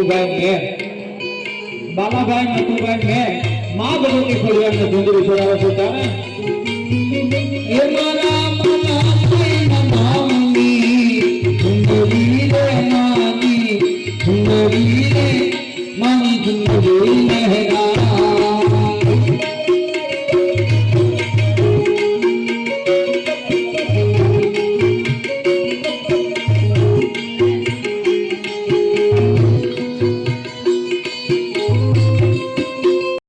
નટુભાઈ મેર બાલાભાઈ નટુભાઈ મેર માં ભગવતી ખોડિયારને ડુંગળી છોડાવે છે ત્યારે એ મારા મના નામની ડુંગળી રે માની ડુંગળી રે માની ડુંગળી લહેરા